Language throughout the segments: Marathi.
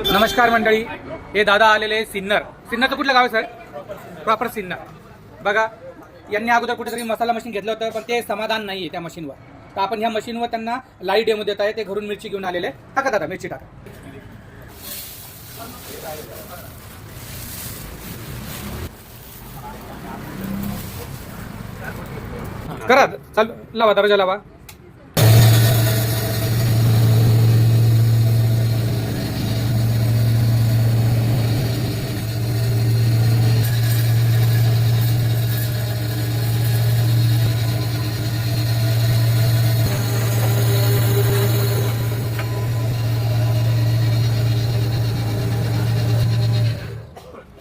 नमस्कार मंडळी, हे दादा आलेले सिन्नर. सिन्नरचं कुठलं गाव आहे सर? प्रॉपर सिन्नर. बघा, यांनी अगोदर कुठेतरी मसाला मशीन घेतलं होतं, पण ते समाधान नाही आहे त्या मशीनवर. तर आपण ह्या मशीनवर त्यांना लाईव्ह डेमो देत आहे. ते घरून मिरची घेऊन आलेले. टाका दादा, मिरची टाका. करा, चालू लावा, दरवाजा लावा.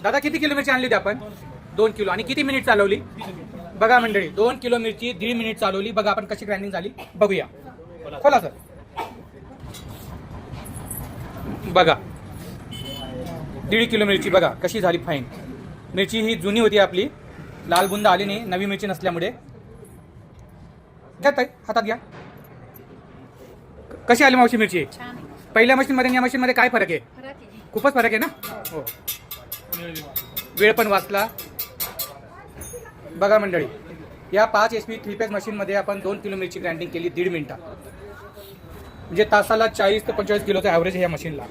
दादा किती किलो मिरची आणली होती आपण? 2 किलो. आणि किती मिनिट चालवली? बघा मंडळी, 2 किलो मिरची 1.5 मिनिट चालवली. बघा आपण कशी ग्राइंडिंग झाली बघूया. खोला सर. बघा 1.5 किलो मिरची बघा कशी झाली फाईन. मिरची ही जुनी होती आपली, लाल बुंद आली नाही, नवी मिरची नसल्यामुळे. घ्या ताई, हातात घ्या. कशी आली मावशी मिरची? पहिल्या मशीनमध्ये आणि या मशीनमध्ये काय फरक आहे? खूपच फरक आहे ना. हो, वेळ पण वाचला. बघा मंडळी, या 5 HP 3 फेज मशीनमध्ये आपण 2 किलो मिरची ग्राइंडिंग केली 1.5 मिनिटात. म्हणजे तासाला 40 ते 45 किलोचा ॲव्हरेज आहे या मशीनला.